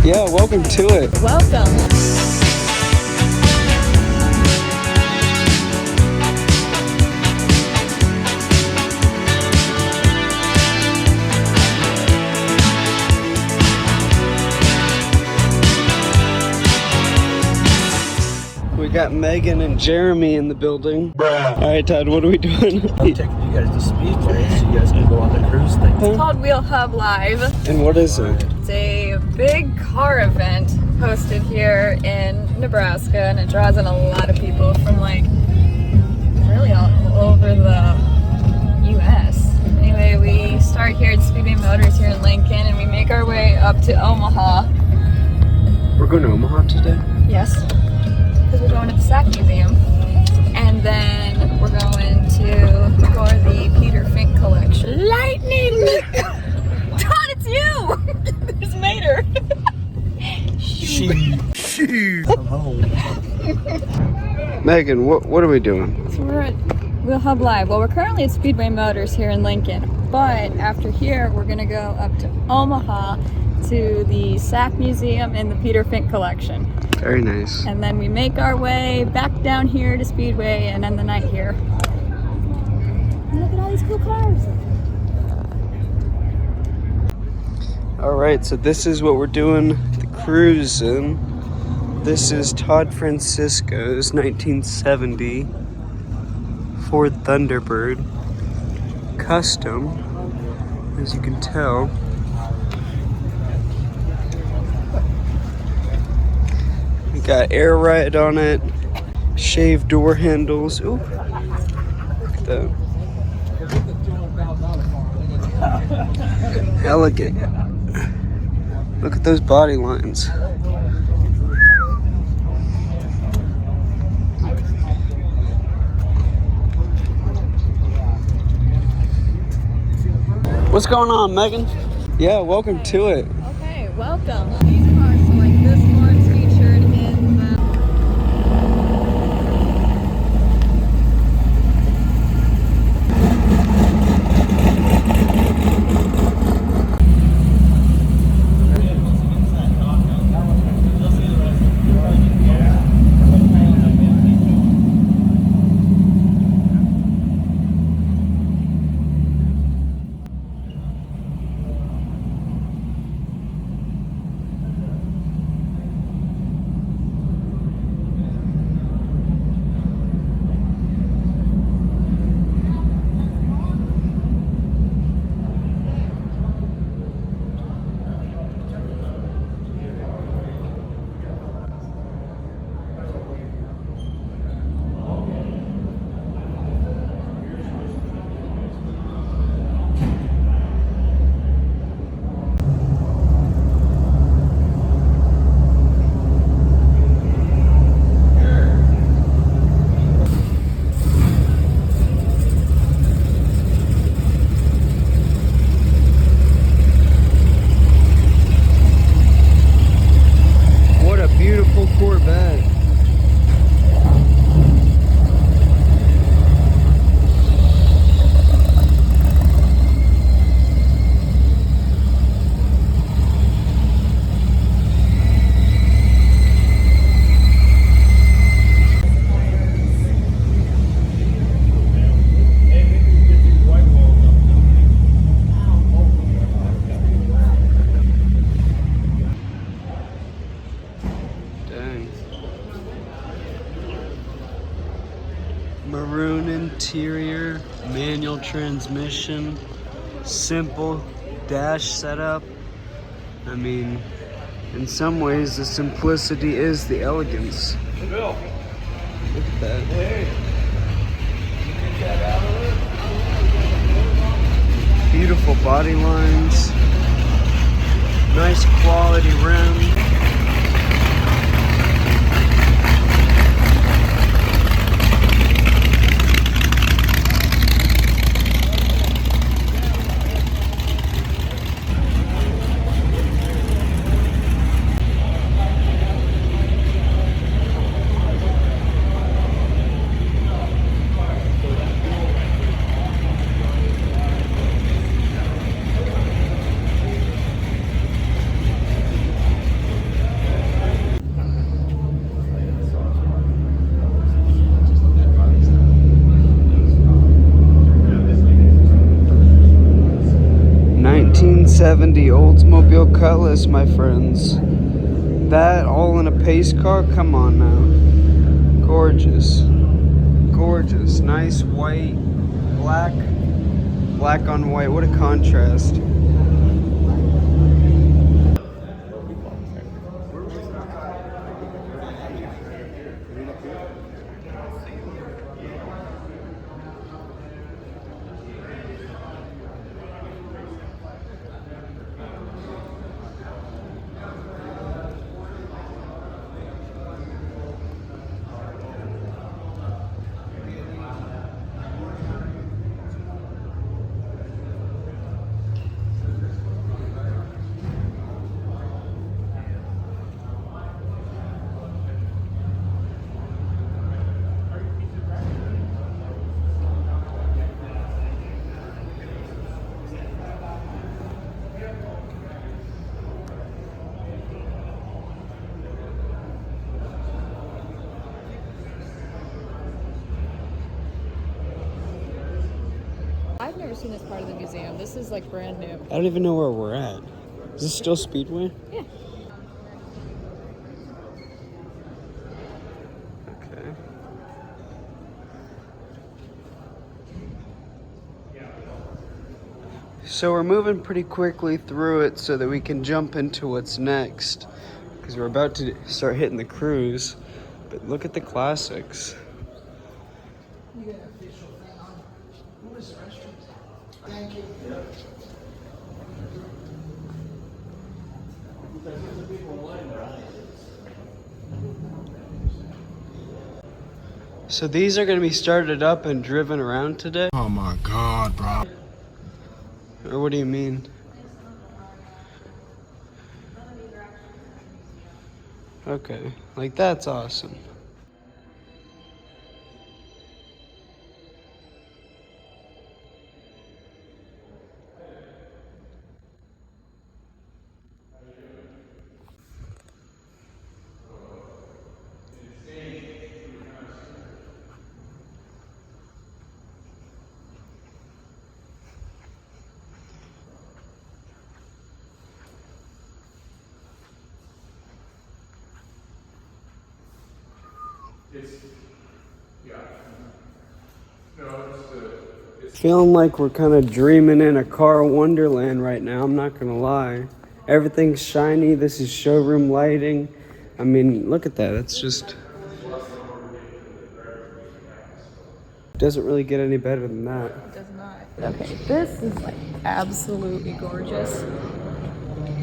Yeah, welcome to it. Welcome. We got Megan and Jeremy in the building. Bruh. All right, Todd, what are we doing? I'm taking you guys to Speedway so you guys can go on the cruise thing. It's called Wheel Hub Live. And what is it? It's a big car event hosted here in Nebraska, and it draws in a lot of people from like really all over the U.S. Anyway, we start here at Speedway Motors here in Lincoln, and we make our way up to Omaha. We're going to Omaha today? Yes, because we're going to the SAC Museum. And then we're going to tour the Peter Fink Collection. Lightning! Todd, it's you! There's Mater. She. I'm home. Megan, what are we doing? So we're at Wheel Hub Live. Well, we're currently at Speedway Motors here in Lincoln. But after here, we're going to go up to Omaha to the SAC Museum and the Peter Fink Collection. Very nice. And then we make our way back down here to Speedway and end the night here. And look at all these cool cars. All right, so this is what we're doing, the cruise in. This is Todd Francisco's 1970 Ford Thunderbird Custom, as you can tell. We got air ride on it, shaved door handles. Ooh, look at that. Elegant. Look at those body lines. What's going on, Megan? Yeah, welcome to it. Okay, welcome. These cars, so like this one's featured in the... Beautiful Corvette. Maroon interior, manual transmission, simple dash setup. I mean, in some ways the simplicity is the elegance. Look at that. Beautiful body lines, nice quality rim. 1970 Oldsmobile Cutlass, my friends. That all in a pace car? Come on now. Gorgeous. Gorgeous. Nice white, black on white. What a contrast. I've never seen this part of the museum. This is like brand new. I don't even know where we're at. Is this still Speedway? Yeah. Okay. So we're moving pretty quickly through it so that we can jump into what's next, because we're about to start hitting the cruise. But look at the classics. So these are going to be started up and driven around today? Oh my God, bro. Or what do you mean? Okay, like that's awesome. Feeling like we're kind of dreaming in a car wonderland right now, I'm not gonna lie. Everything's shiny, this is showroom lighting. I mean, look at that, it's just... doesn't really get any better than that. It does not. Okay, this is like absolutely gorgeous.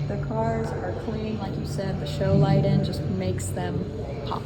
The cars are clean, like you said. The show lighting just makes them pop.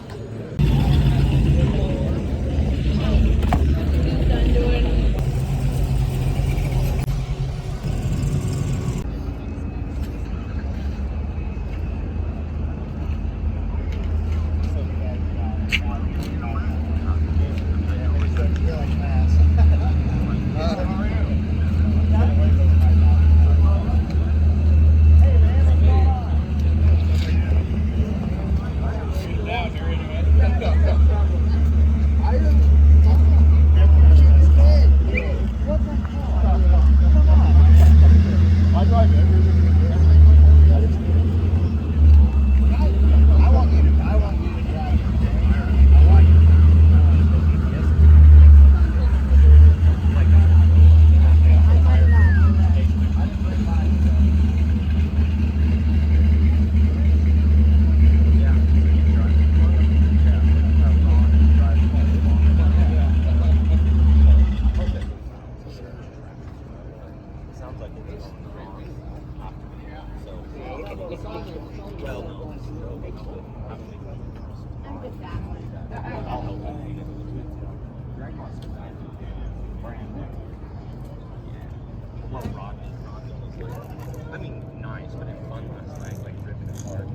I mean, nice, but it's fun last night, like ripping apart.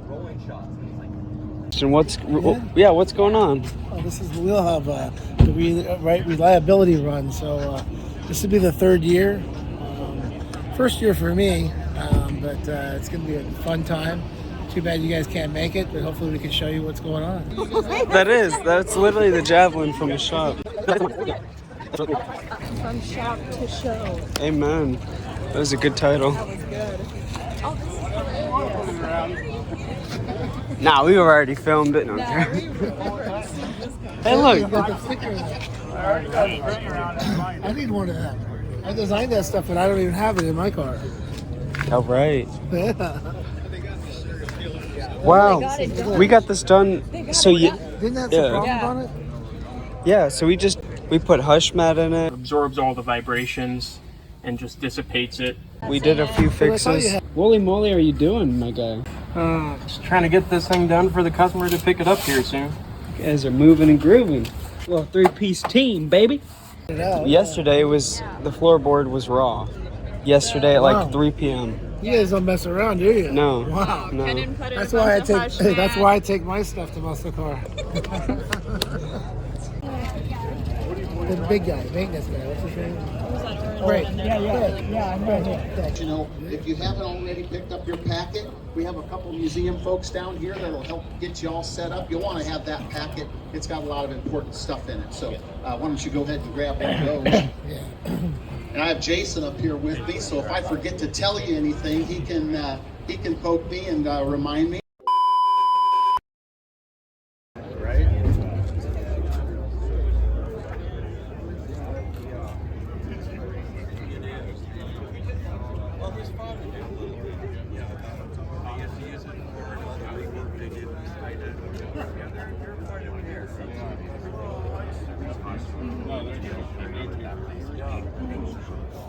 Rolling shots. And what's what's going on? We'll have the reliability run. So this will be the third year. First year for me, but it's going to be a fun time. Too bad you guys can't make it, but hopefully we can show you what's going on. That's literally the javelin from the shop. From shout to show. Amen. That was a good title. That was good. Nah, we've already filmed it. No, Yeah, hey, look. Got the sticker. I need one of them. I designed that stuff, but I don't even have it in my car. All right. Yeah. Wow. got it done. We got this done. So you, Didn't that have Yeah. some problems Yeah. on it? yeah. So we put hush mat in it. Absorbs all the vibrations and just dissipates it. We did a few Well, I thought you fixes. had- Holy moly, are you doing, my guy? Just trying to get this thing done for the customer to pick it up here soon. You guys are moving and grooving. Well, 3-piece team, baby. No. Yesterday was the floorboard was raw. Yesterday at Wow. like 3 p.m. You guys don't mess around, do you? No. Wow. No. Couldn't put in That's a why I bunch of take. hush That's mat. why I take my stuff to muscle car. The big guy, maintenance guy. What's his name? Great. Yeah. I'm right here. You know, if you haven't already picked up your packet, we have a couple museum folks down here that'll help get you all set up. You'll want to have that packet. It's got a lot of important stuff in it. So why don't you go ahead and grab one of those. And I have Jason up here with me, so if I forget to tell you anything, he can poke me and remind me.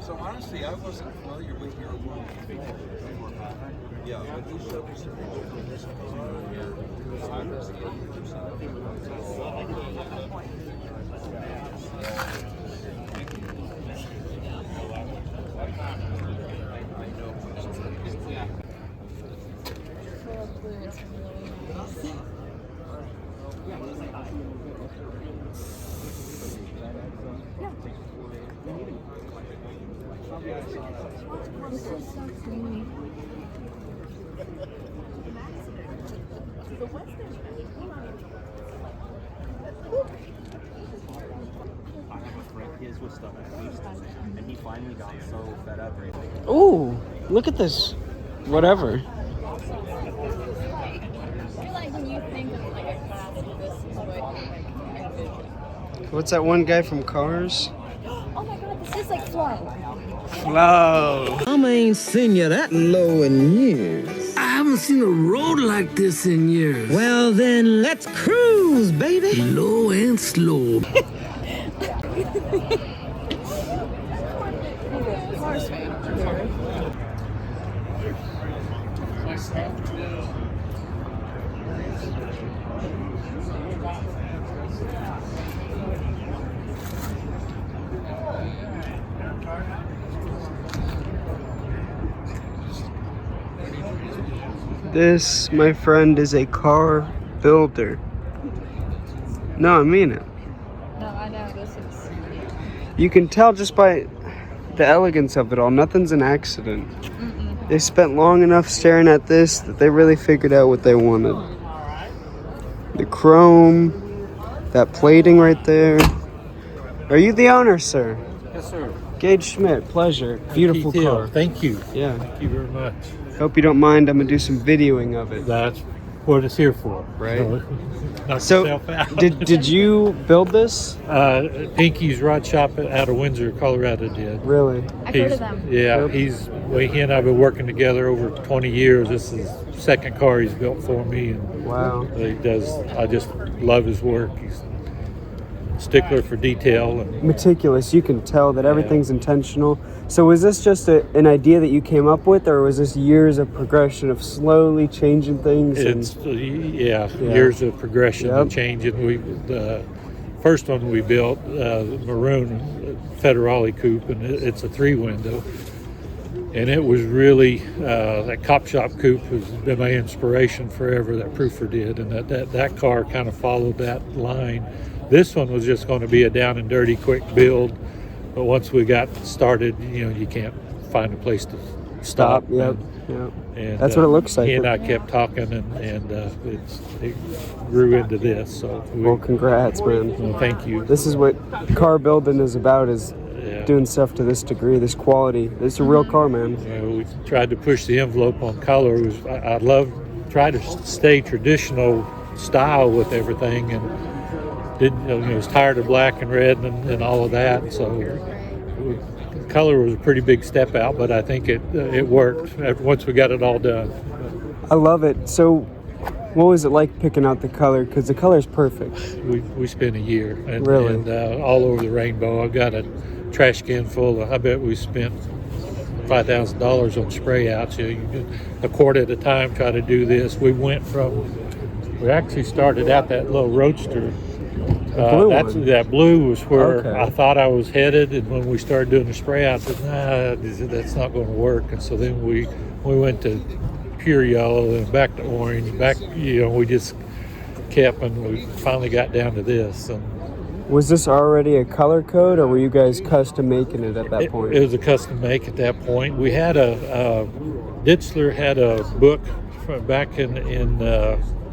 So honestly, I wasn't familiar with your work before. Yeah, but you showed me some pictures from this His was stuff and he finally got so fed up. Ooh, look at this. Whatever. I feel like when you think of like a class, this is what you like envision. What's that one guy from Cars? Oh my god, this is like Flo. Flo. Mama ain't seen you that low in years. I haven't seen a road like this in years. Well, then let's cruise, baby. Low and slow. Cars fan. This, my friend, is a car builder. No, I mean it. No, I know this is. You can tell just by the elegance of it all. Nothing's an accident. They spent long enough staring at this that they really figured out what they wanted. The chrome, that plating right there. Are you the owner, sir? Yes, sir. Gage Schmidt, pleasure. Beautiful car. Thank you. Yeah. Thank you very much. Hope you don't mind. I'm gonna do some videoing of it. That's what it's here for. Right. Knock So, yourself out. did you build this? Pinky's Rod Shop out of Windsor, Colorado did. Really? I've heard of them. Yeah, Yep. he and I have been working together over 20 years. This is the second car he's built for me, and Wow. I just love his work. He's a stickler for detail, and Meticulous. You can tell that everything's intentional. So was this just an idea that you came up with, or was this years of progression of slowly changing things? it's years of progression Yep. and changing. The first one we built, maroon Federale coupe, and it's a 3-window. And it was really, that cop shop coupe has been my inspiration forever, that Proofer did. And that car kind of followed that line. This one was just going to be a down and dirty, quick build. But once we got started, you can't find a place to Stop. stopped. Yep. Yep. And That's what it looks like. He and I kept talking, and it grew into this. So Well, congrats, man. well, thank you. This is what car building is about, is Yeah. doing stuff to this degree, this quality. It's a real car, man. We tried to push the envelope on color. I love try to stay traditional style with everything, and was tired of black and red and all of that. So color was a pretty big step out, but I think it worked once we got it all done. I love it. So what was it like picking out the color? Because the color's perfect. We spent a year and Really? all over the rainbow. I've got a trash can full of, I bet we spent $5,000 on spray outs. You get a quart at a time, try to do this. We actually started out that little Roadster. That blue was where I thought I was headed, and when we started doing the spray outs, I said, that's not going to work. And so then we went to pure yellow and back to orange, we just kept, and we finally got down to this. And was this already a color code, or were you guys custom making it at that point? It was a custom make at that point. We had Ditzler had a book from back in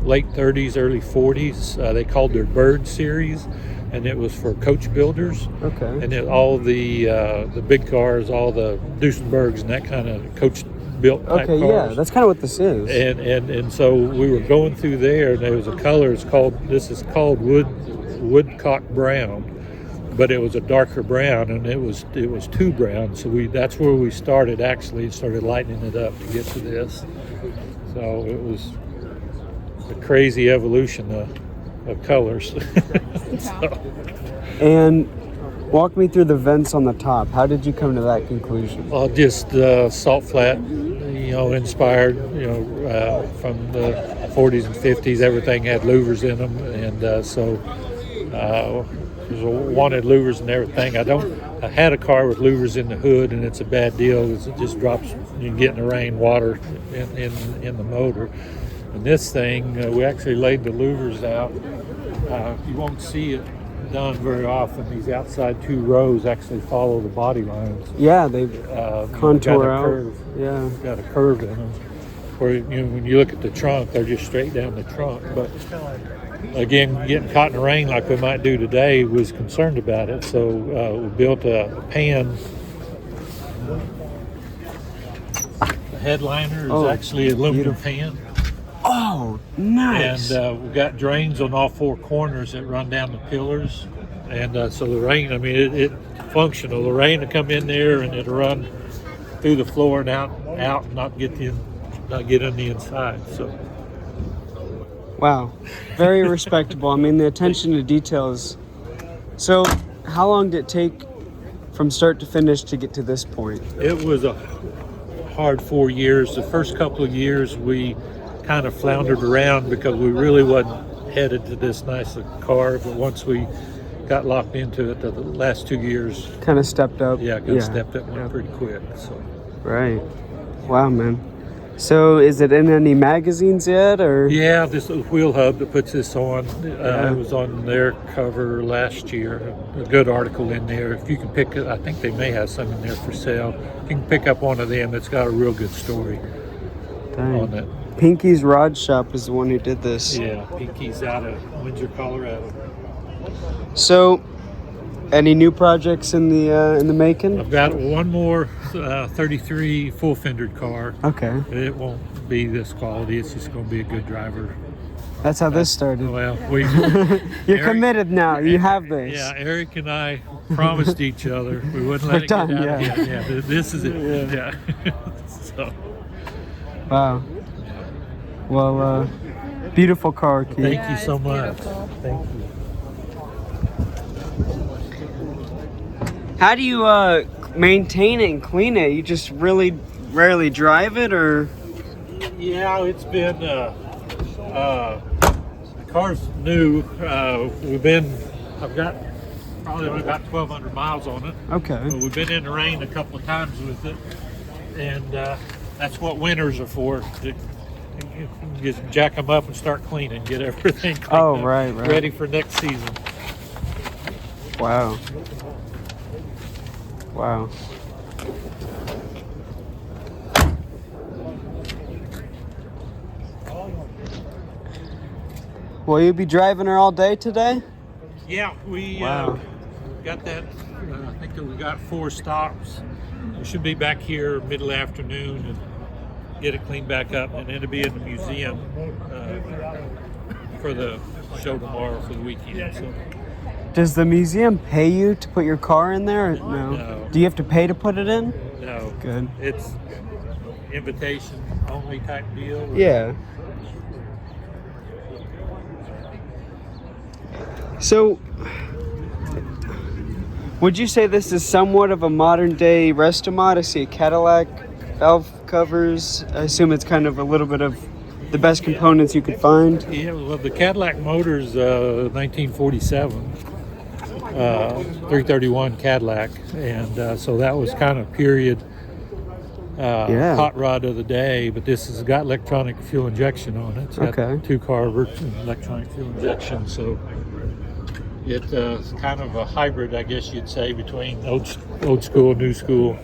late 30s, early 40s. They called their Bird series, and it was for coach builders. Okay. And all the big cars, all the Duesenbergs and that kind of coach built type cars. Okay, yeah, that's kind of what this is. And so we were going through there, and there was a color. This is called Woodcock Brown, but it was a darker brown, and it was too brown. So that's where we started lightening it up to get to this. So it was a crazy evolution of colors. And walk me through the vents on the top. How did you come to that conclusion? Just salt flat, inspired, from the 40s and 50s. Everything had louvers in them, and so wanted louvers and everything. I had a car with louvers in the hood, and it's a bad deal because it just drops. You get in the rain, water in the motor. And this thing, we actually laid the louvers out. You won't see it done very often. These outside two rows actually follow the body lines. Yeah, they contour out. Curve. Yeah, Got a curve in them. Where when you look at the trunk, they're just straight down the trunk. But again, getting caught in the rain like we might do today, was concerned about it. So we built a pan. The headliner is actually aluminum pan. Oh, nice. And we've got drains on all four corners that run down the pillars. And so the rain, it's functional. The rain will come in there and it'll run through the floor and out and not get on the inside. So. Wow, very respectable. The attention to details. So how long did it take from start to finish to get to this point? It was a hard 4 years. The first couple of years we kind of floundered around because we really wasn't headed to this nice car, but once we got locked into it, the last 2 years kind of stepped up. Stepped up, went pretty quick. So. Right. Wow, man. So is it in any magazines yet, or? Yeah, this little wheel hub that puts this on. It was on their cover last year. A good article in there. If you can pick it, I think they may have some in there for sale. You can pick up one of them. It's got a real good story on it. Pinky's Rod Shop is the one who did this. Yeah, Pinky's out of Windsor, Colorado. So, any new projects in the making? I've got one more 33 full fendered car. Okay. It won't be this quality. It's just going to be a good driver. That's how this started. Well, You're committed now. You have this. Yeah, Eric and I promised each other we wouldn't let it done, get out. yeah. Yeah, this is it. Yeah. So. Wow. Well, beautiful car, Keith. Thank you so much. Beautiful. Thank you. How do you maintain it and clean it? You just really rarely drive it, or? Yeah, it's been the car's new. I've got probably only about 1,200 miles on it. Okay. But we've been in the rain a couple of times with it, and that's what winters are for. Just jack them up and start cleaning, get everything cleaned up, right. ready for next season. Wow. Will you be driving her all day today? Yeah, we got that. I think that we got 4 stops. We should be back here middle afternoon and get it cleaned back up, and then it'll be in the museum for the show tomorrow for the weekend. So. Does the museum pay you to put your car in there? Or no. No. Do you have to pay to put it in? No. Good. It's invitation only type deal. Yeah. So, would you say this is somewhat of a modern day Restomod? I see a Cadillac, valve covers. I assume it's kind of a little bit of the best components you could find. Yeah, well, the Cadillac Motors, 1947, 331 Cadillac, and so that was kind of period hot rod of the day. But this has got electronic fuel injection on it. It's got 2 carburetors and electronic fuel injection, so it's kind of a hybrid, I guess you'd say, between old school and new school.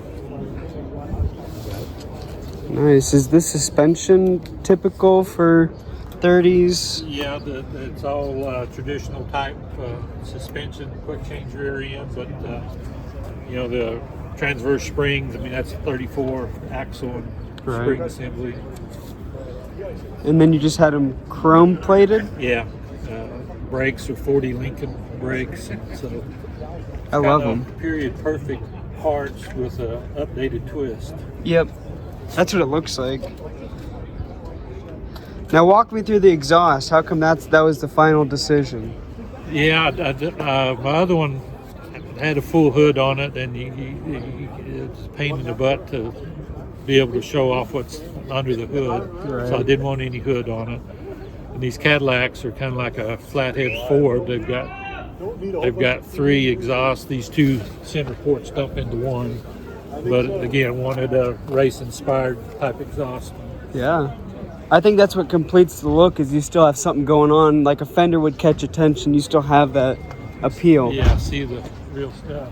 Nice. Is this suspension typical for 30s? Yeah, it's all traditional type suspension, quick change rear end, but you know, the transverse springs, I mean, that's a 34 axle and spring assembly. And then you just had them chrome plated? Yeah. Brakes are 40 Lincoln brakes, and so I love them. Period perfect parts with a updated twist. Yep. That's what it looks like. Now walk me through the exhaust. How come that was the final decision? Yeah, my other one had a full hood on it, and it's a pain in the butt to be able to show off what's under the hood. So I didn't want any hood on it. And these Cadillacs are kind of like a flathead Ford. They've got 3 exhausts. These 2 center ports dump into one. But again, wanted a race-inspired type exhaust. Yeah. I think that's what completes the look, is you still have something going on. Like a fender would catch attention. You still have that appeal. Yeah, see the real stuff.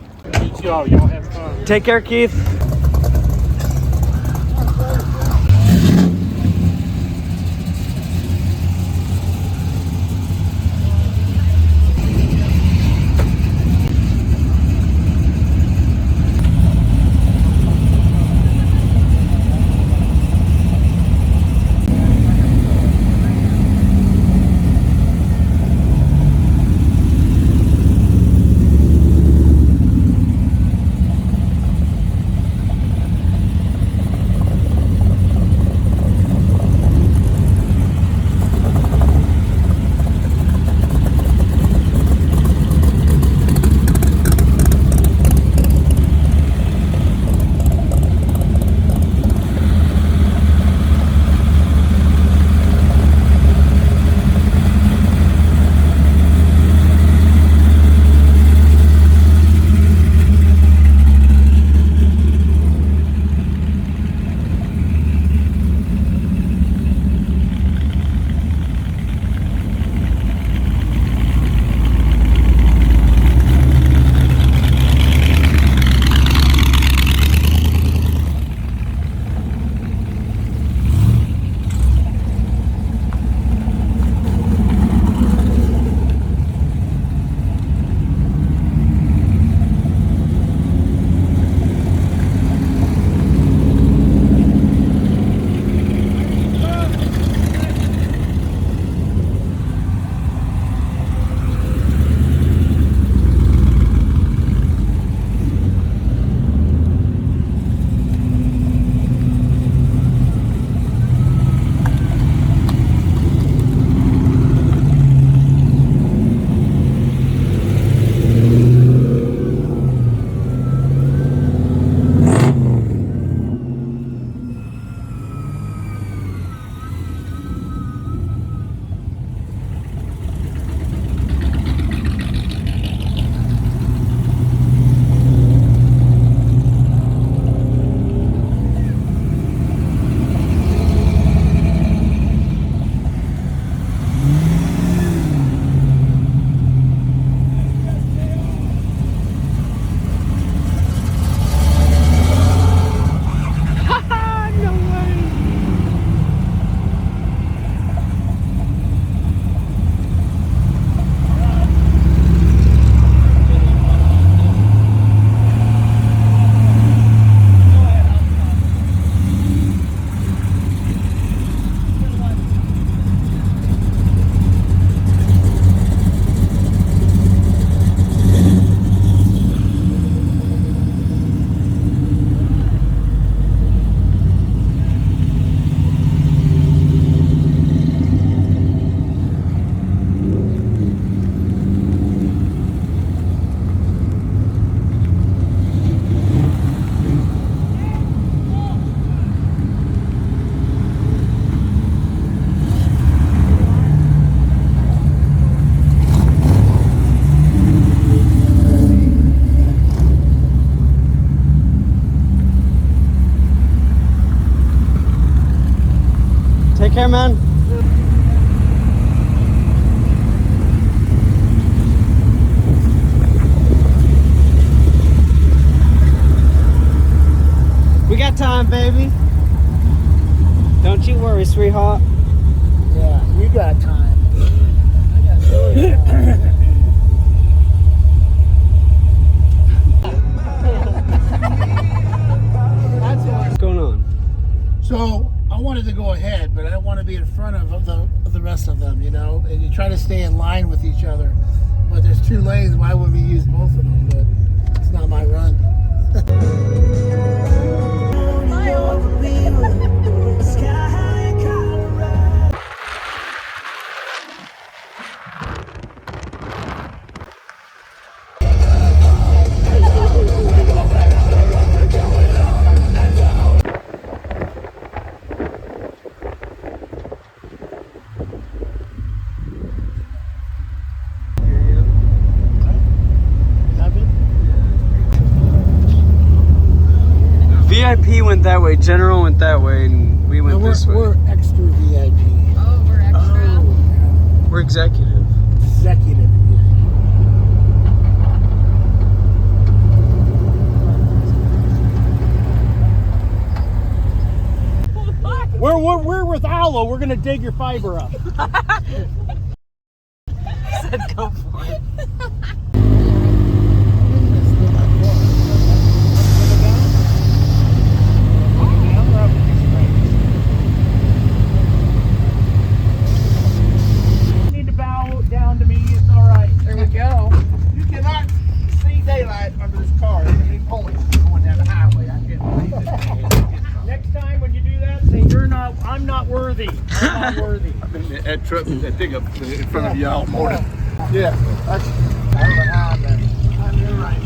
Y'all have fun. Take care, Keith. Take care, man. We got time, baby. Don't you worry, sweetheart. Yeah, you got time. I got really time. What's going on? So I wanted to go ahead, but I don't want to be in front of the rest of them, you know. And you try to stay in line with each other, but there's 2 lanes. Why would we use both of them? But it's not my run. VIP went that way, General went that way, and we went this way. We're extra VIP. Oh, we're extra. We're executive. Executive. We're with Aloe. We're gonna dig your fiber up. Said go for it. Need to bow down to me. It's all right. There we go. You cannot see daylight under this car. There's any points going down the highway. I can't believe it. Next time when you do that, say you're not. I'm not worthy. I'm not worthy. That truck, that pickup in front of y'all morning. Yeah, that's. I don't know how I'm there. You're right.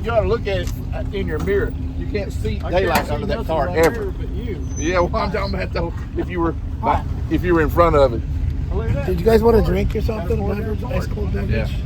You ought to look at it in your mirror. You can't see daylight under that car ever. But you. Yeah, well, I'm talking about though, if you were in front of it. Did you guys want a drink or something? Beverage, ice cold beverage? Yeah.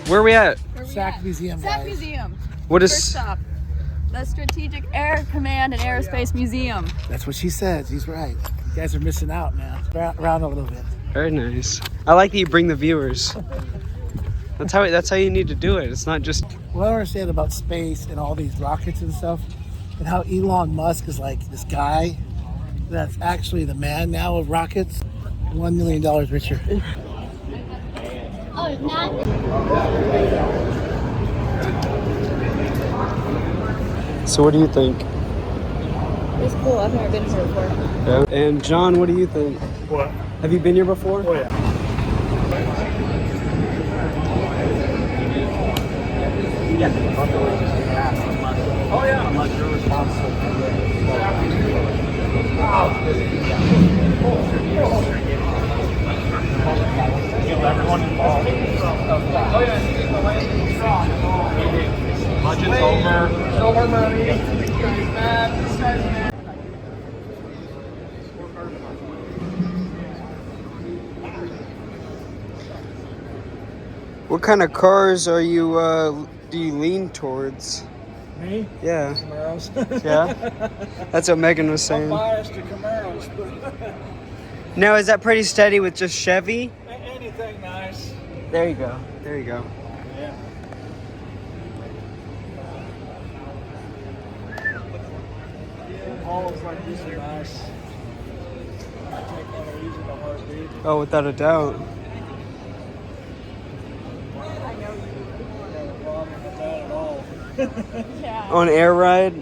Where are we at? SAC Museum, SAC guys. Museum. What First is... stop. The Strategic Air Command and Aerospace Museum. That's what she said. She's right. You guys are missing out, man. Around a little bit. Very nice. I like that you bring the viewers. That's how you need to do it. It's not just... What I understand about space and all these rockets and stuff, and how Elon Musk is like this guy that's actually the man now of rockets, $1 million richer. So what do you think? It's cool. I've never been here before. Yeah. And John, what do you think? What? Have you been here before? Oh yeah. Oh yeah. Unless you're responsible for everyone involved. Oh yeah. Budget's over. No more money. What kind of cars are you, do you lean towards? Me? Yeah. Camaros. Yeah? That's what Megan was I'm saying. biased to Camaros, but Now, is that pretty steady with just Chevy? anything nice. There you go. There you go. Yeah. Balls like this are nice. I take one of these in a heartbeat. Oh, without a doubt. I know you don't have a problem with that at all. Yeah. On air ride.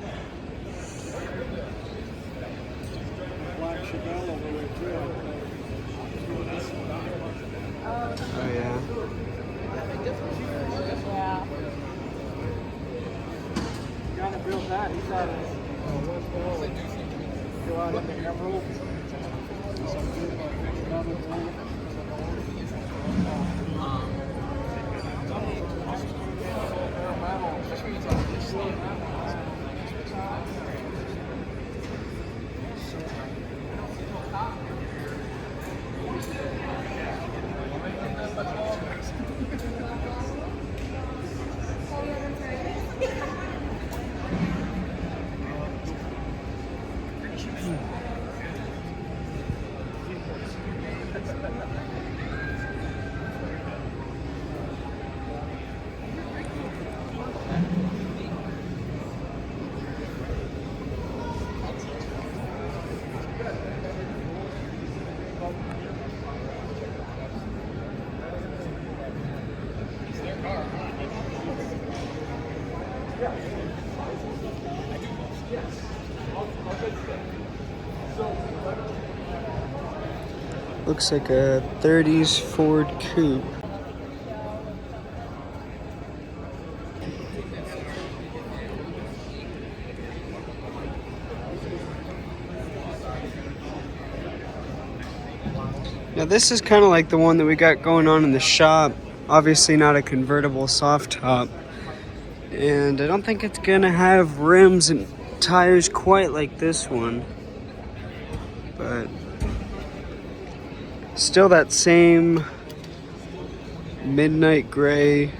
Black Chevelle over there too. Oh yeah. Yeah. The guy that built that, he's out of West Valley. Go out in the Emerald. Some good Looks like a 30s Ford coupe. Now this is kind of like the one that we got going on in the shop. Obviously not a convertible soft top. And I don't think it's gonna have rims and tires quite like this one. But still that same midnight gray,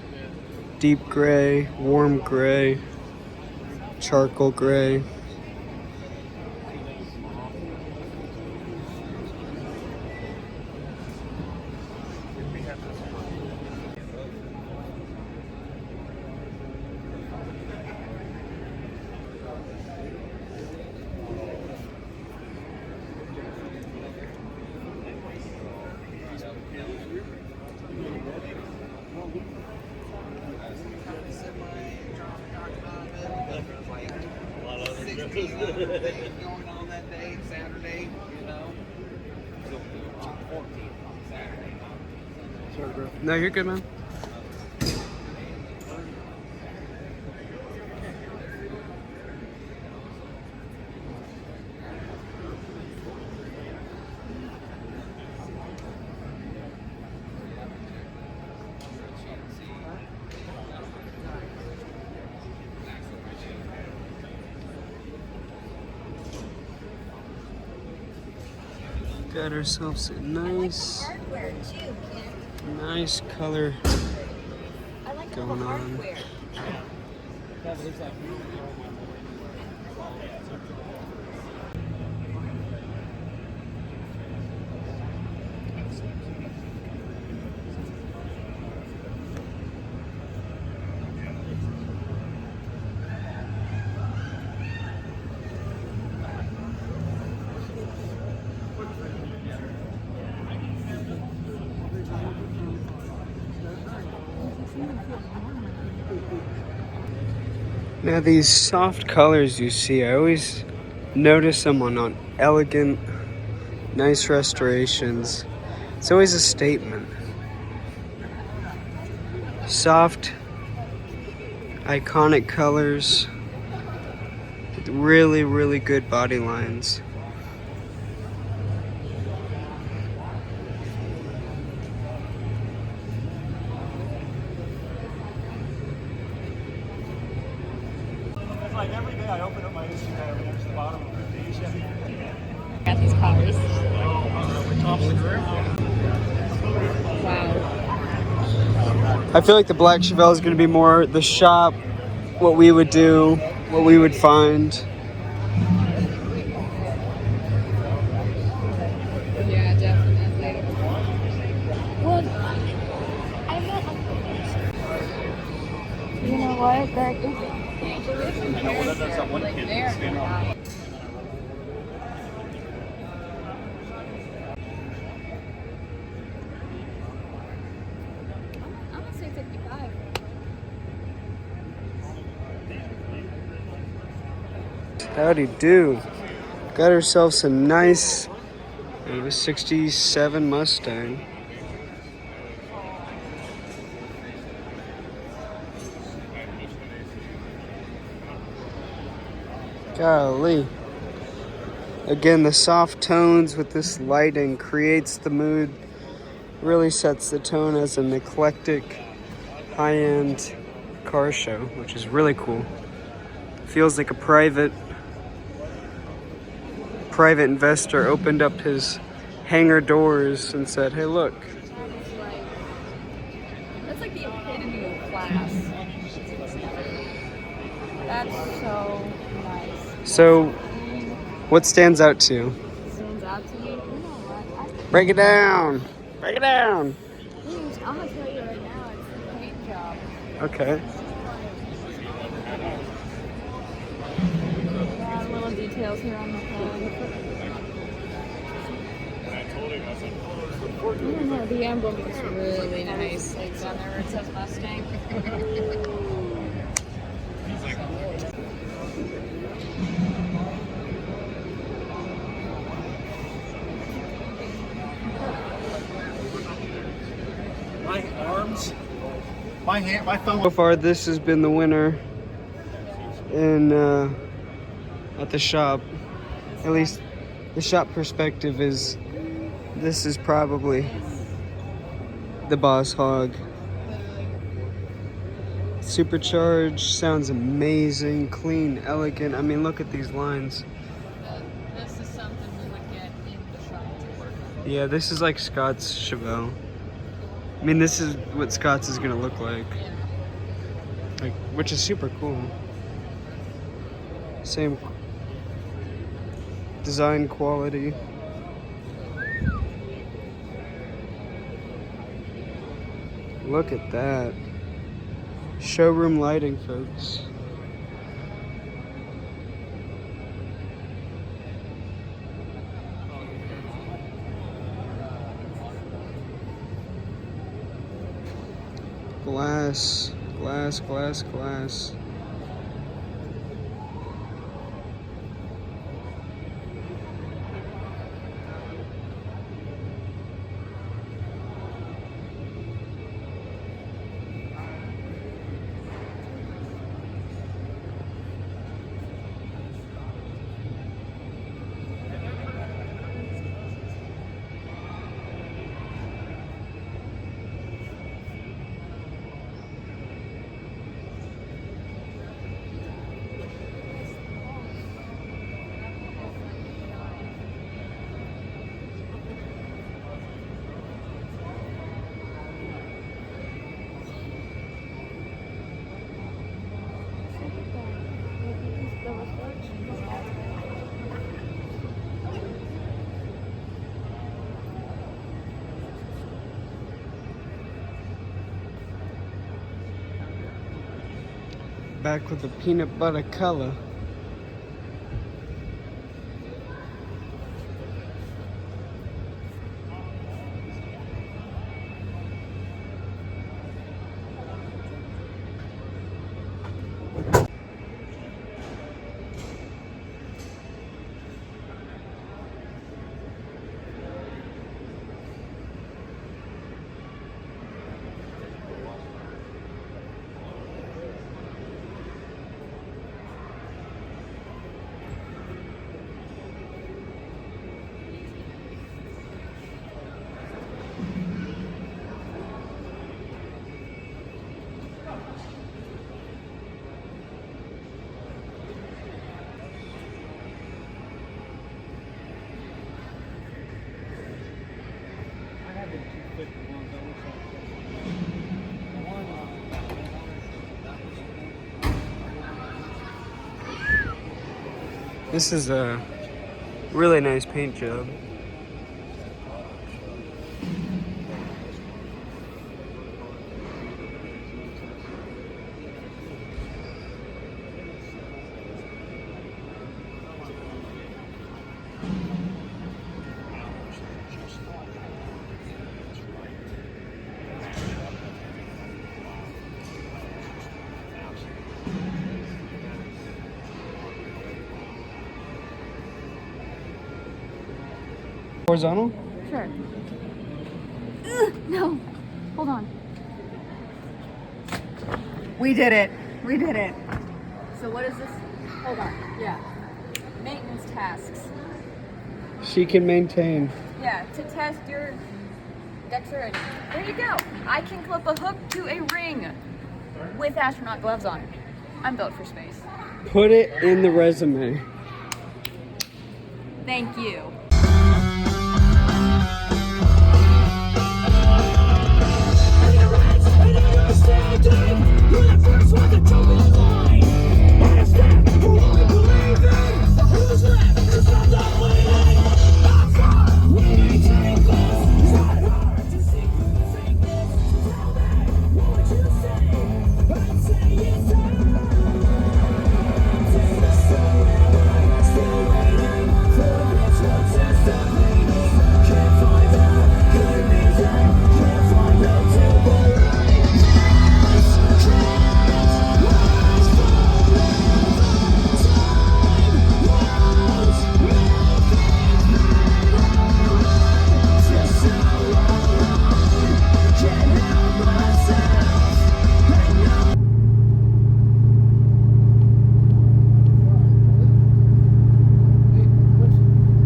deep gray, warm gray, charcoal gray. Going on that day, Saturday, you know. So, 14 on Saturday. Sorry, bro. No, you're good, man. Got ourselves a nice color going on. Now these soft colors you see, I always notice them on elegant, nice restorations. It's always a statement. Soft, iconic colors, with really, really good body lines. Like every day I open up my Instagram and there's the bottom of the page. Got these cars. Wow. I feel like the black Chevelle is going to be more the shop, what we would do, what we would find. Yeah, definitely. Well, what? There is some character, like very nice. I'm gonna say 55. Howdy do. Got ourselves a nice 67 Mustang. Golly. Again, the soft tones with this lighting creates the mood, really sets the tone as an eclectic, high-end car show, which is really cool. Feels like a private investor opened up his hangar doors and said, hey, look. That's like the epitome of class. That's so nice. So, what stands out to you? Stands out to me? You know what? Break it down. Break it down. I'm gonna tell you right now, it's the paint job. Okay. Yeah, little details here on the hood. I don't know, the emblem is really nice. Like down there where it says Mustang. My arms, my hand, my thumb. So far, this has been the winner in at the shop. At least the shop perspective is this is probably the Boss Hog. Supercharged, sounds amazing, clean, elegant. I mean, look at these lines. This is something we would get in the shop to work on. Yeah, this is like Scott's Chevelle. I mean, this is what Scott's is gonna look like. Like, which is super cool. Same design quality. Look at that. Showroom lighting, folks. Glass, glass, glass, glass. Back with the peanut butter color. This is a really nice paint job. Horizontal? Sure. No. Hold on. We did it. We did it. So what is this? Hold on. Yeah. Maintenance tasks. She can maintain. Yeah, to test your dexterity. There you go. I can clip a hook to a ring with astronaut gloves on. I'm built for space. Put it in the resume. Thank you.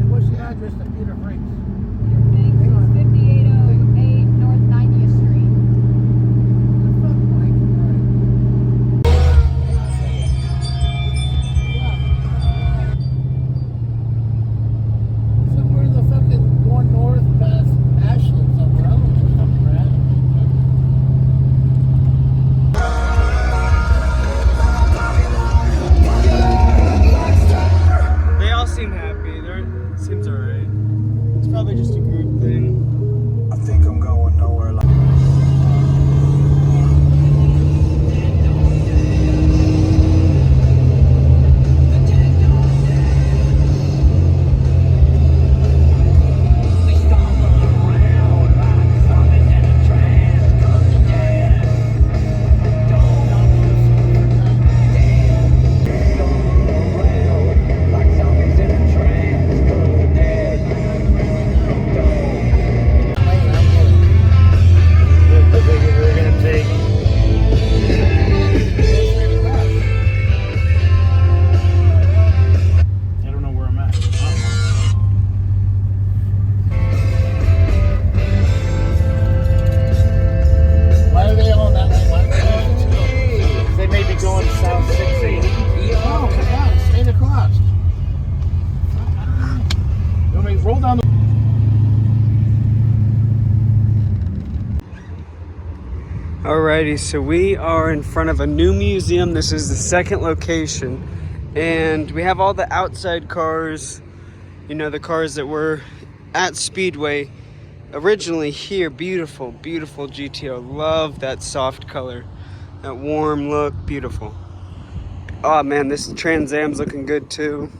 What's the address to Peter Fink's? Peter Fink, 5808 North 90th Street. Somewhere in the fucking going north past Ashland somewhere. I don't know where fucking we're at. They all seem happy. Seems alright. It's probably just a group thing. I think I'm going nowhere like. Why are they on that lane? They may be going south 680. Oh, come on, straight across. Let me roll down the. Alrighty, so we are in front of a new museum. This is the second location. And we have all the outside cars, you know, the cars that were at Speedway originally here. Beautiful, beautiful GTO. Love that soft color, that warm look, beautiful. Oh man, this Trans Am's looking good too.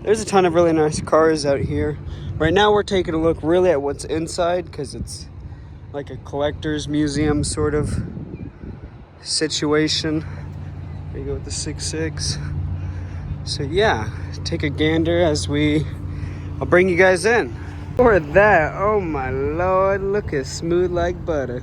There's a ton of really nice cars out here. Right now we're taking a look really at what's inside because it's like a collector's museum sort of situation. There you go with the 6.6. So yeah, take a gander as I'll bring you guys in. For that, oh my lord, look as smooth like butter.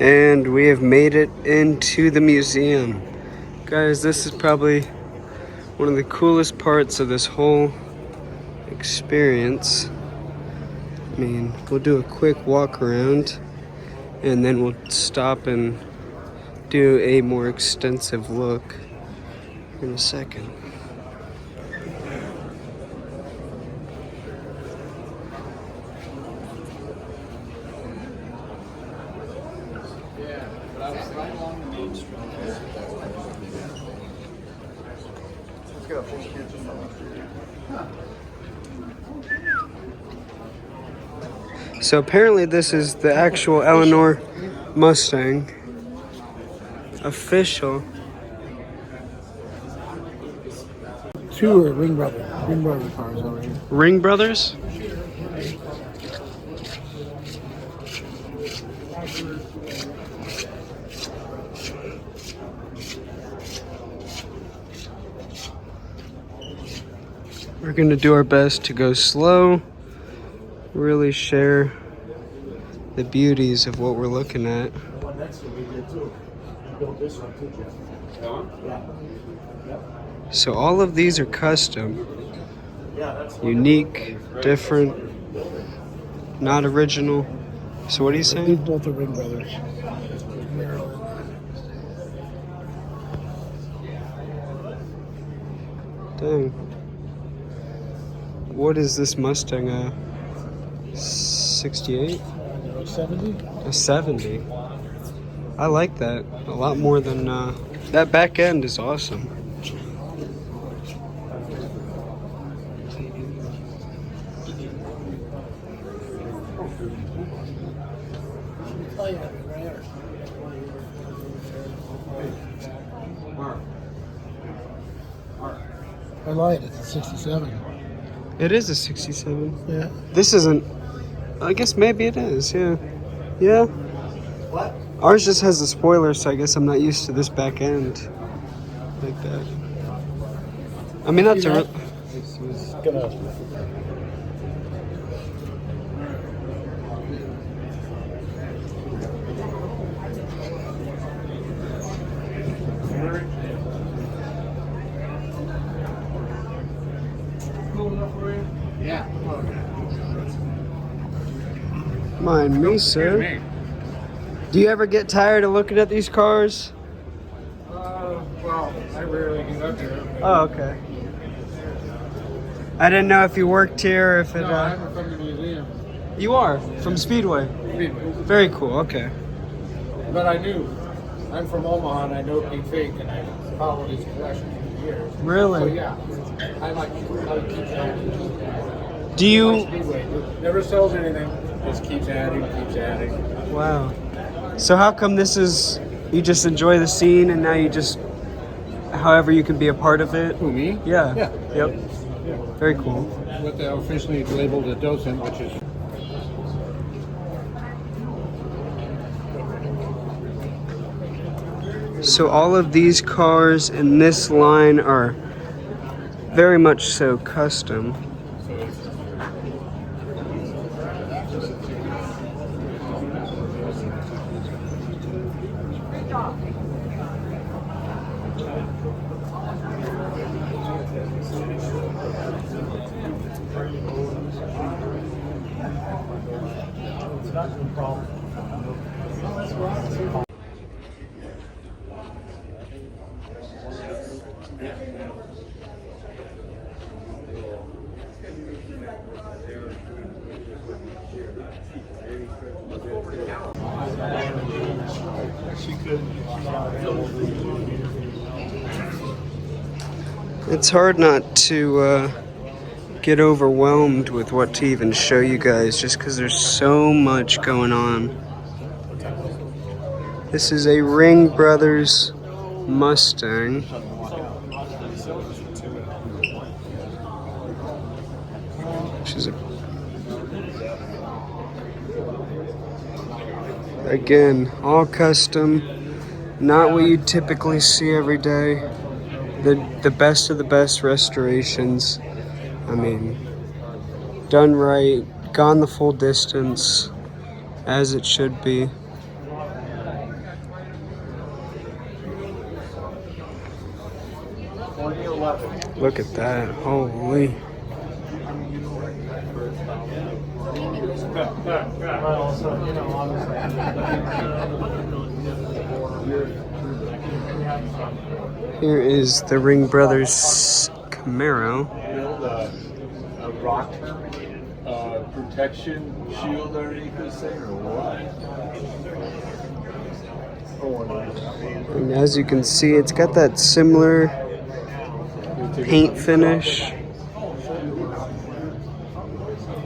And we have made it into the museum. Guys, this is probably one of the coolest parts of this whole experience. I mean, we'll do a quick walk around and then we'll stop and do a more extensive look in a second. So apparently this is the actual Eleanor Mustang. Official. Two are Ring Brother cars over here. Ring Brothers? We're gonna do our best to go slow, really share the beauties of what we're looking at. So all of these are custom, unique, different, not original. So what are you These saying? both are Ring Brothers. Dang. What is this Mustang? 68? 70? A 70. I like that a lot more than that back end is awesome. I lied, it's a 67. It is a 67. Yeah. This isn't. I guess maybe it is. Yeah. Yeah. What? Ours just has a spoiler, so I guess I'm not used to this back end like that. I mean, that's a. It's gonna. Yeah. Mind me, sir. Do you ever get tired of looking at these cars? Well, I rarely get up here. Oh, okay. I didn't know if you worked here or if it. No, I'm from the museum. You are from Speedway. Very cool. Okay. But I knew. I'm from Omaha and I know Peter Fink and I followed his collection for years. Really? So yeah, I like keep adding. Do you? Speedway never sells anything. Just keeps adding, keeps adding. Wow. So how come this is? You just enjoy the scene and now you just, however you can be a part of it. Who, me? Yeah. Yeah. Yep. Very cool. What they officially labeled a docent, which is. So all of these cars in this line are very much so custom. It's hard not to get overwhelmed with what to even show you guys just because there's so much going on. This is a Ring Brothers Mustang. Which is again, all custom, not what you typically see every day. The best of the best restorations. I mean, done right, gone the full distance, as it should be. Look at that, holy. Here is the Ring Brothers Camaro. A rock protection shield underneath this thing, or what? And as you can see, it's got that similar paint finish.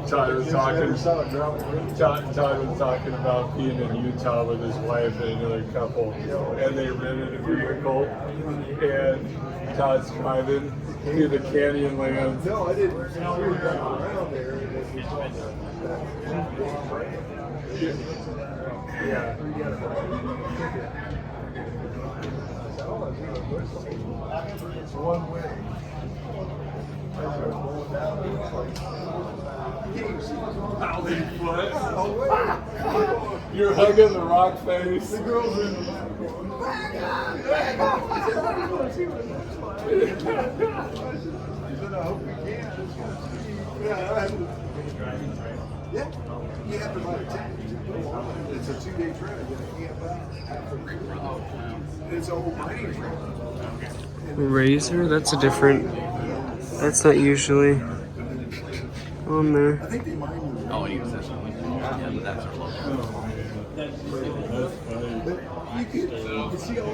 Todd was talking about being in Utah with his wife and another couple, and they rented a vehicle, and Todd's driving through the canyon lands. No, I didn't. Yeah. It's one way. You're hugging the rock face. The girls are in the back going, back on. He said, I hope we can. Yeah, you have to buy a ticket. It's a 2-day trip. It's a whole mining trip. Razor? That's a different. That's not usually on there. Oh, and he was this one. Yeah, but that's our logo. You can see all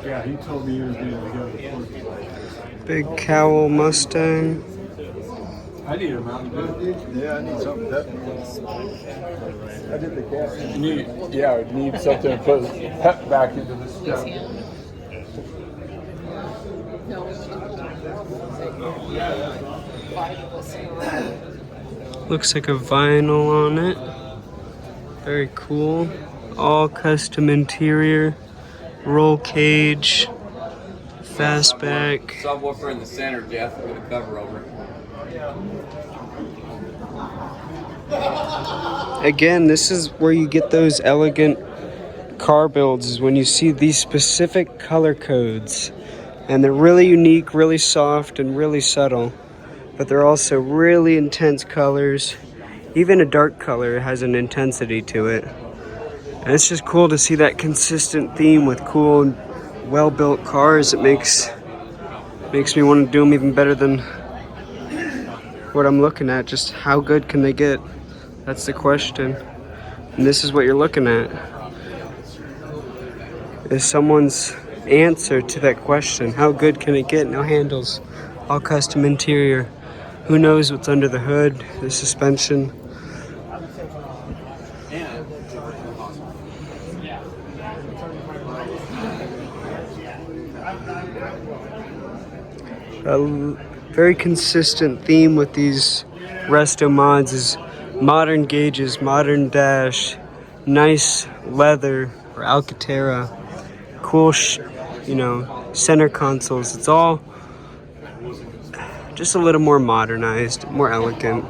yeah, he told me he was going to go to Big cowl Mustang. I need a Mountain Dew. Yeah, I need something definitely. I did the gas. Need something to put pep back into the stuff. Looks like a vinyl on it. Very cool. All custom interior. Roll cage. Fastback. Subwoofer in the center, Jeff, with a cover over it. Again, this is where you get those elegant car builds, is when you see these specific color codes. And they're really unique, really soft, and really subtle. But they're also really intense colors. Even a dark color has an intensity to it. And it's just cool to see that consistent theme with cool, well-built cars. It makes me want to do them even better than what I'm looking at. Just how good can they get? That's the question. And this is what you're looking at. Is someone's answer to that question. How good can it get? No handles. All custom interior. Who knows what's under the hood, the suspension. A very consistent theme with these resto mods is modern gauges, modern dash, nice leather or Alcantara, cool, center consoles. It's all just a little more modernized, more elegant.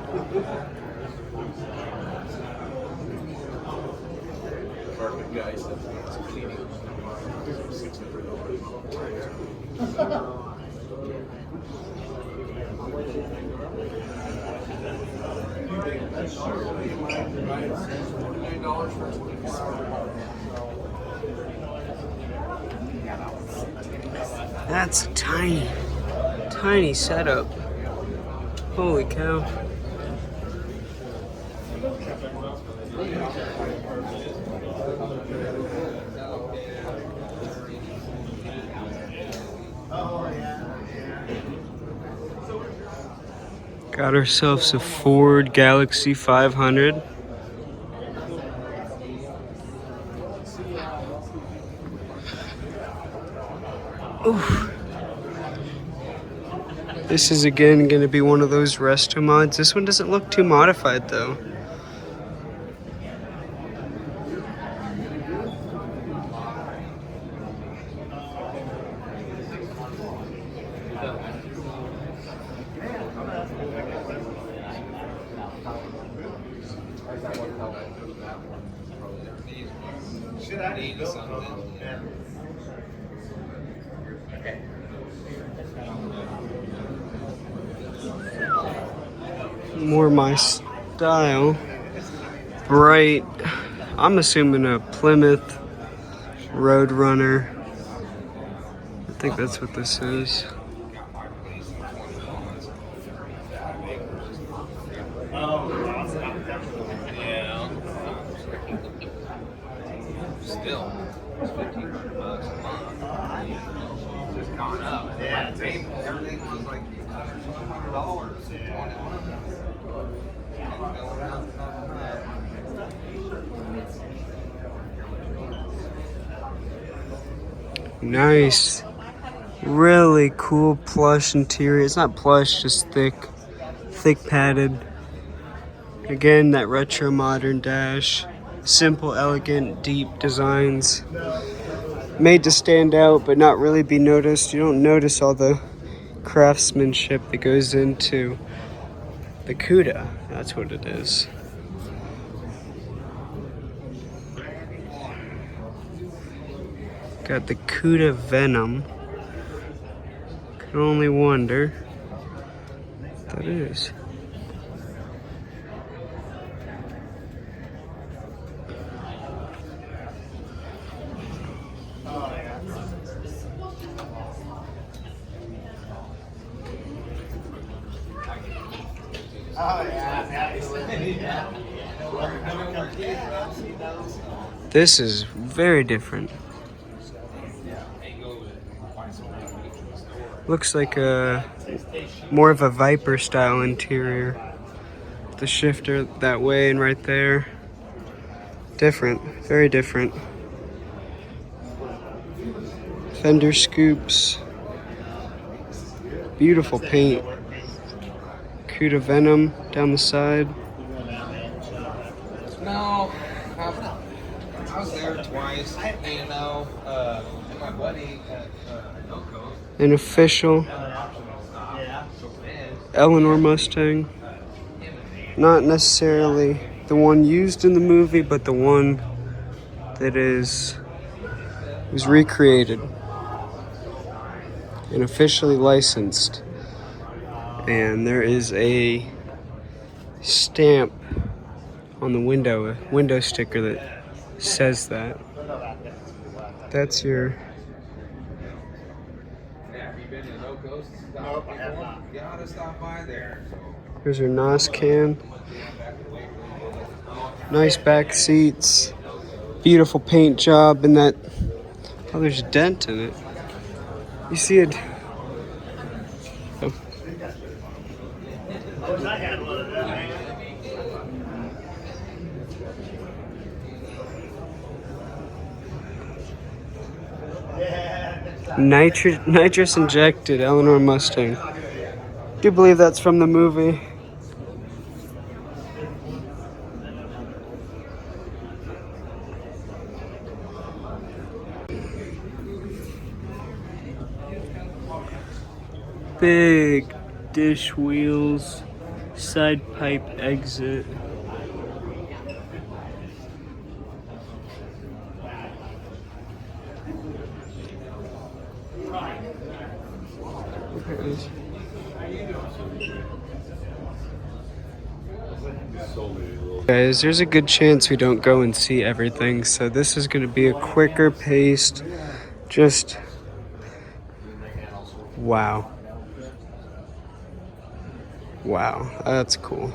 That's a tiny setup. Holy cow. Got ourselves a Ford Galaxy 500. Oof. This is again going to be one of those resto mods. This one doesn't look too modified though. More my style. Bright. I'm assuming a Plymouth Roadrunner. I think that's what this is. still, it's $1,500 a month. It's just gone up. Yeah. Like the table, everything was like $100. Nice. Really cool plush interior. It's not plush, just thick padded. Again, that retro modern dash. Simple, elegant, deep designs. Made to stand out, but not really be noticed. You don't notice all the craftsmanship that goes into the CUDA. That's what it is. Got the CUDA Venom. Can only wonder what that is. This is very different. Looks like a more of a Viper style interior. The shifter that way and right there. Different, very different. Fender scoops. Beautiful paint. CUDA Venom down the side. No, I was there twice, and my buddy at Noco. An official Eleanor Mustang. Not necessarily the one used in the movie, but the one that was recreated and officially licensed. And there is a stamp on the window, a window sticker that says that. That's your... Have you been to Noco? Nope, I have not. You ought to stop by there. Here's your NOS can. Nice back seats. Beautiful paint job in that. Oh, there's a dent in it. You see it? Oh. Nitrous injected Eleanor Mustang. Do believe that's from the movie. Big dish wheels, side pipe exit. Guys, there's a good chance we don't go and see everything, so this is going to be a quicker paced, just wow. Wow, that's cool.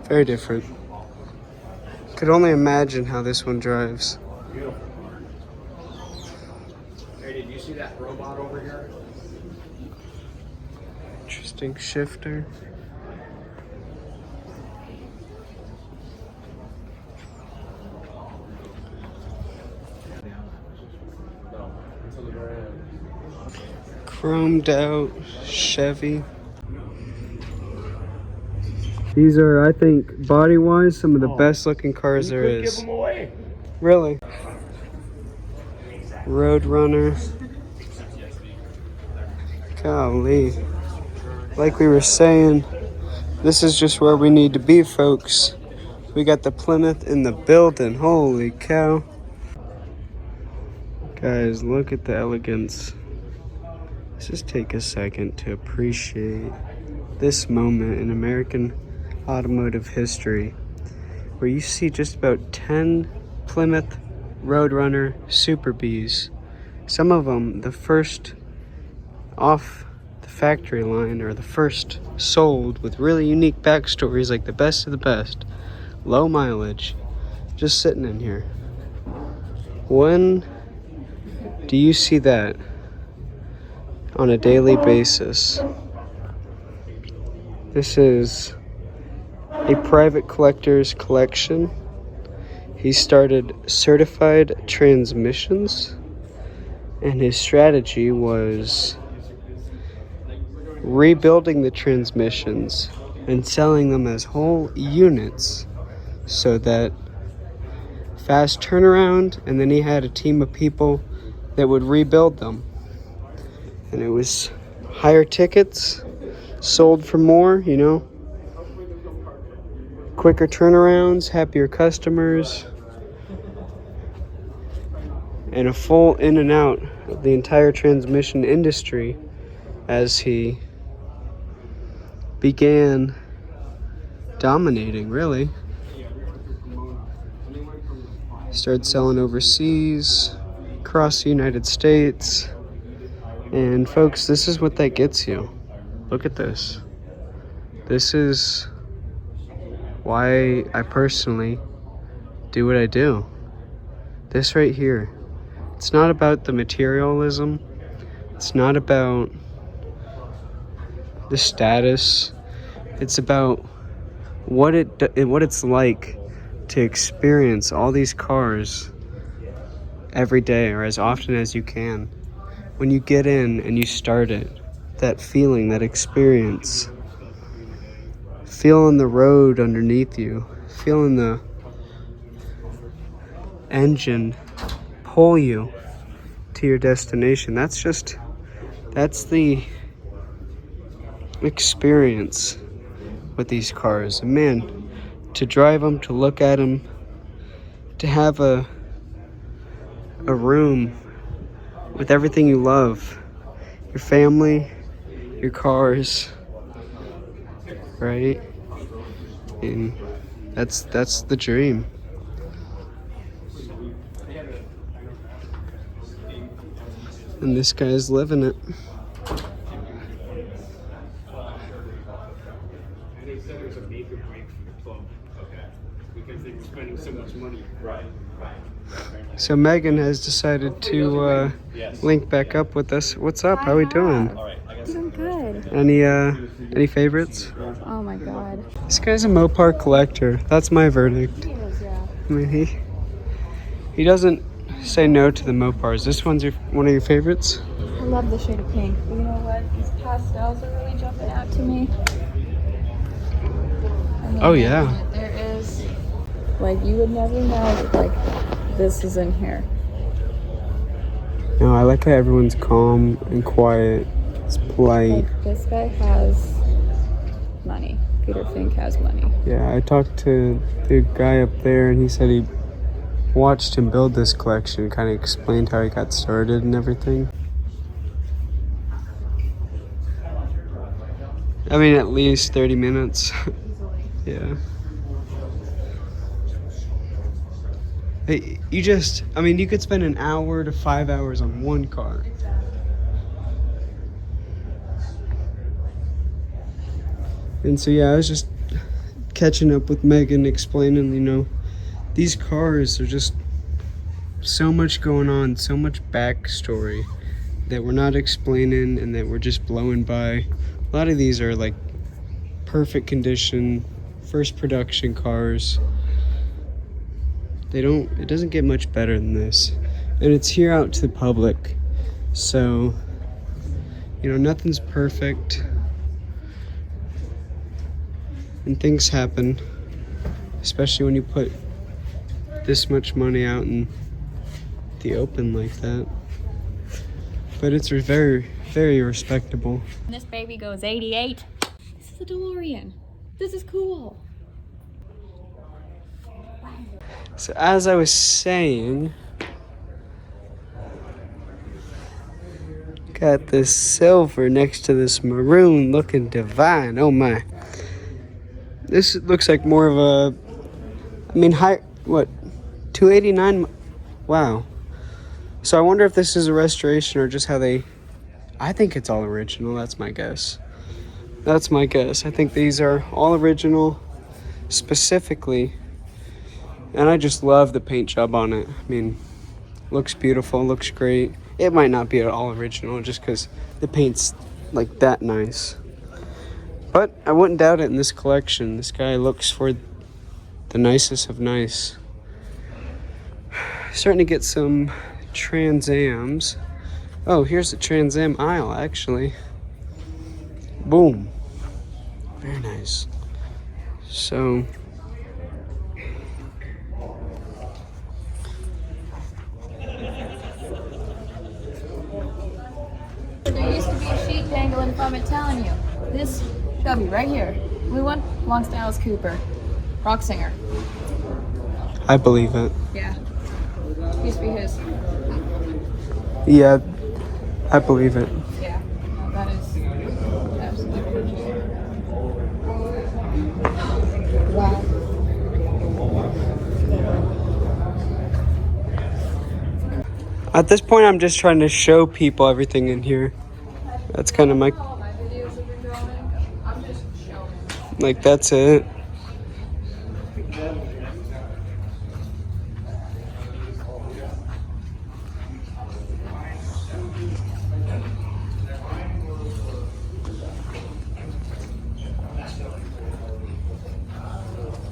Very different. Could only imagine how this one drives. Beautiful. Hey, did you see that robot over here? Interesting shifter. Chromed out Chevy. These are, I think, body-wise, some of the best looking cars there is. Give them away. Really? Roadrunner. Golly. Like we were saying, this is just where we need to be, folks. We got the Plymouth in the building. Holy cow. Guys, look at the elegance. Let's just take a second to appreciate this moment in American automotive history where you see just about 10 Plymouth Roadrunner Super Bs. Some of them, the first off the factory line, or the first sold with really unique backstories, like the best of the best. Low mileage. just sitting in here. When do you see that on a daily basis? This is a private collector's collection. He started certified transmissions, and his strategy was rebuilding the transmissions and selling them as whole units so that fast turnaround, and then he had a team of people that would rebuild them. And it was higher tickets, sold for more, you know, quicker turnarounds, happier customers, and a full in and out of the entire transmission industry as he began dominating, really. Started selling overseas, across the United States. And folks, this is what that gets you. Look at this. This is why I personally do what I do. This right here. It's not about the materialism. It's not about the status. It's about what it's like to experience all these cars every day, or as often as you can. When you get in and you start it, that feeling, that experience, feeling the road underneath you, feeling the engine pull you to your destination. That's the experience with these cars. And man, to drive them, to look at them, to have a room with everything you love, your family, your cars, right? And that's the dream. And this guy's living it. They said it was a make or break for the club. Okay. Because they were spending so much money. Right. So Megan has decided to link back up with us. What's up? How are we doing? I'm good. Any favorites? Oh my god. This guy's a Mopar collector. That's my verdict. He is, yeah. I mean, he doesn't say no to the Mopars. This one's one of your favorites? I love the shade of pink. But you know what? These pastels are really jumping out to me. I mean, oh yeah. There is, like, you would never know that, like, this is in here. No, I like how everyone's calm and quiet. It's polite. Like, this guy has money. Peter Fink has money. Yeah, I talked to the guy up there, and he said he watched him build this collection, kind of explained how he got started and everything. I mean, at least 30 minutes. Yeah. Hey, you could spend an hour to 5 hours on one car. And so, yeah, I was just catching up with Megan, explaining, you know, these cars are just so much going on, so much backstory that we're not explaining and that we're just blowing by. A lot of these are like perfect condition, first production cars. It doesn't get much better than this. And it's here out to the public. So, you know, nothing's perfect. And things happen, especially when you put this much money out in the open like that. But it's very, very respectable. This baby goes 88. This is a DeLorean. This is cool. So as I was saying, got this silver next to this maroon looking divine. Oh my. This looks like more of a, I mean, what, 289? Wow. So I wonder if this is a restoration or just how I think it's all original. That's my guess. I think these are all original, specifically And I just love the paint job on it. I mean, looks beautiful, looks great. It might not be at all original just because the paint's like that nice. But I wouldn't doubt it in this collection. This guy looks for the nicest of nice. Starting to get some Trans Ams. Oh, here's the Trans Am aisle, actually. Boom. Very nice. So, there used to be a sheet dangling from it telling you, this W right here, blue one, belongs to Alice Cooper, rock singer. I believe it. Yeah. Used to be his. Yeah, I believe it. Yeah. No, that is absolutely true. Wow. At this point, I'm just trying to show people everything in here. That's kind of my... Like, that's it.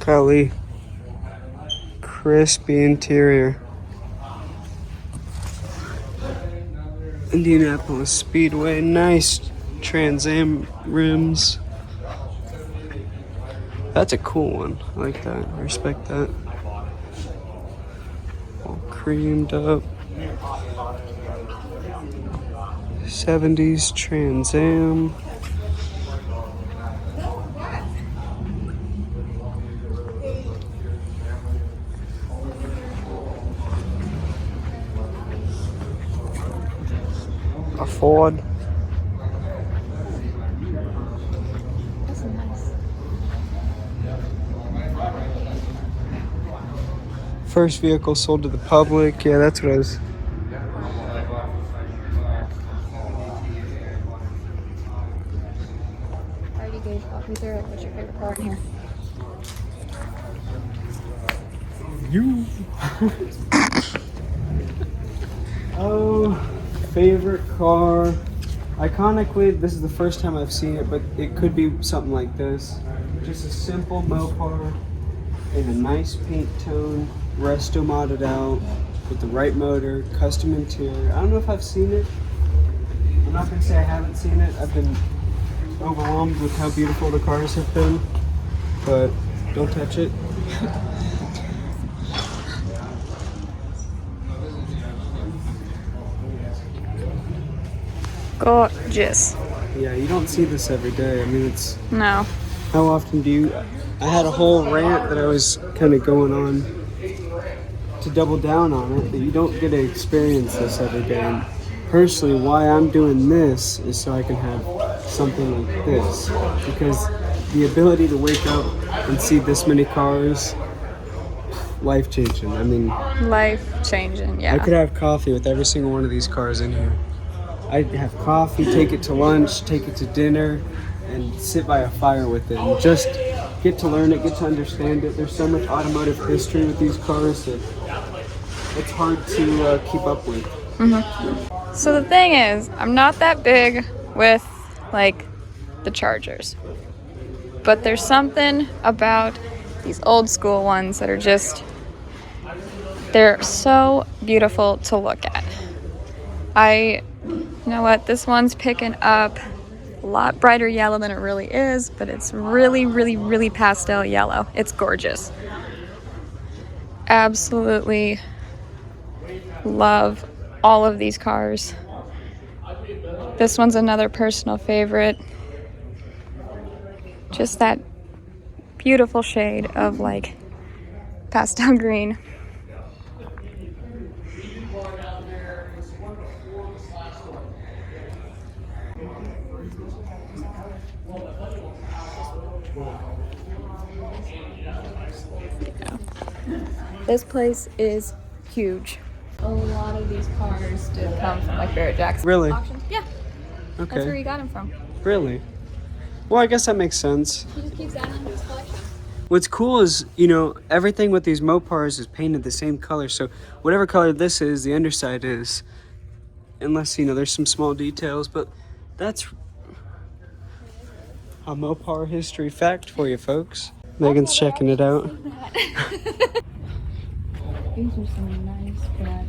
Golly. Crispy interior. Indianapolis Speedway, nice Trans Am rims. That's a cool one. I like that. I respect that. All creamed up. 70s Trans Am. A Ford. That's nice. First vehicle sold to the public. Yeah, that's what I was. Alrighty, Gage, walk me through it. What's your favorite car in here? You. Oh, favorite car. Iconically, this is the first time I've seen it, but it could be something like this. Just a simple Mopar in a nice paint tone, resto modded out, with the right motor, custom interior. I don't know if I've seen it. I'm not gonna say I haven't seen it. I've been overwhelmed with how beautiful the cars have been, but don't touch it. Gorgeous. Yeah, you don't see this every day. I mean, it's... No. How often do you... I had a whole rant that I was kind of going on to double down on it, that you don't get to experience this every day. And personally, why I'm doing this is so I can have something like this. Because the ability to wake up and see this many cars, life-changing. I mean... Life-changing, yeah. I could have coffee with every single one of these cars in here. I'd have coffee, take it to lunch, take it to dinner, and sit by a fire with it. And just get to learn it, get to understand it. There's so much automotive history with these cars that it's hard to keep up with. Mm-hmm. So the thing is, I'm not that big with, like, the Chargers. But there's something about these old school ones that are just, they're so beautiful to look at. You know what, this one's picking up a lot brighter yellow than it really is, but it's really, really, really pastel yellow. It's gorgeous. Absolutely love all of these cars. This one's another personal favorite. Just that beautiful shade of like pastel green. This place is huge. A lot of these cars did come from like Barrett Jackson Really? auctions. Yeah. Okay. That's where he got them from. Really? Well, I guess that makes sense. He just keeps adding to his collection. What's cool is, you know, everything with these Mopars is painted the same color. So whatever color this is, the underside is. Unless, you know, there's some small details. But that's a Mopar history fact for you folks. Megan's checking it out. These are some nice cats.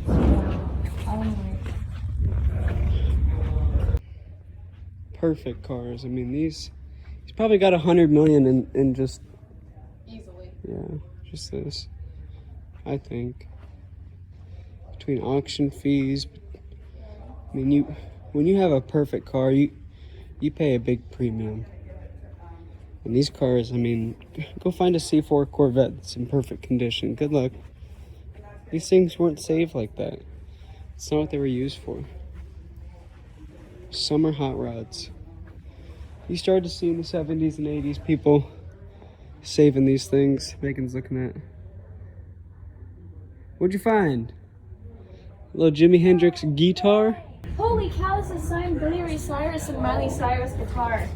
Perfect cars. I mean, he's probably got 100 million in just... Easily. Yeah, just this. I think. Between auction fees... I mean, when you have a perfect car, you pay a big premium. And these cars, I mean, go find a C4 Corvette that's in perfect condition. Good luck. These things weren't saved like that. It's not what they were used for. Summer hot rods. You started to see in the 70s and 80s people saving these things. Megan's looking at. What'd you find? A little Jimi Hendrix guitar? Holy cow, this is signed Billy Ray Cyrus and Miley Cyrus guitar.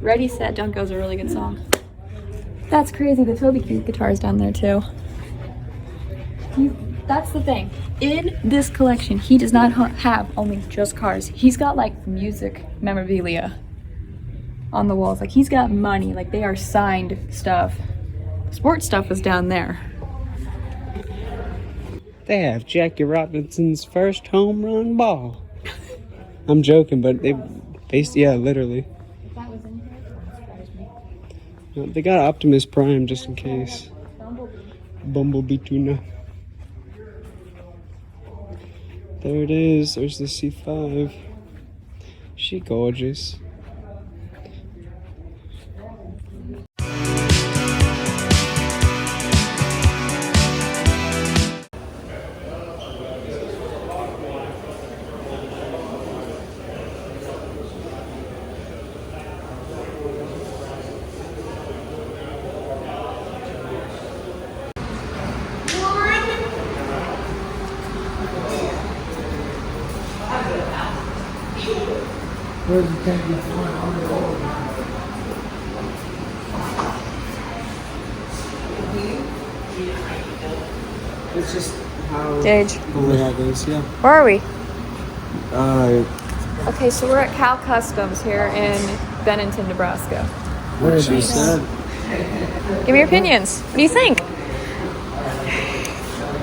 Ready, Set, Don't Go is a really good song. That's crazy. The Toby Keith guitar's down there too. That's the thing. In this collection, he does not have only just cars. He's got like music memorabilia on the walls. Like he's got money. Like they are signed stuff. Sports stuff is down there. They have Jackie Robinson's first home run ball. I'm joking, but they based, yeah, literally. If that was in here, it wouldn't surprise me. They got Optimus Prime just in case. Bumblebee tuna. There it is. There's the C5. She gorgeous. Where's the tank? It's just how Gage. the layout is, yeah. Where are we? Uh, Okay, so we're at Cal Customs here in Bennington, Nebraska. what she said. Give me your opinions. What do you think?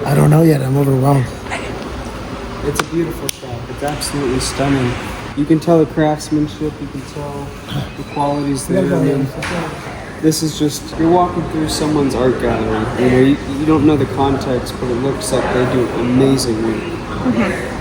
I don't know yet. I'm overwhelmed. It's a beautiful shop. It's absolutely stunning. You can tell the craftsmanship. You can tell the quality's there. I mean, this is just, you're walking through someone's art gallery. You know, you don't know the context, but it looks like they do amazing work.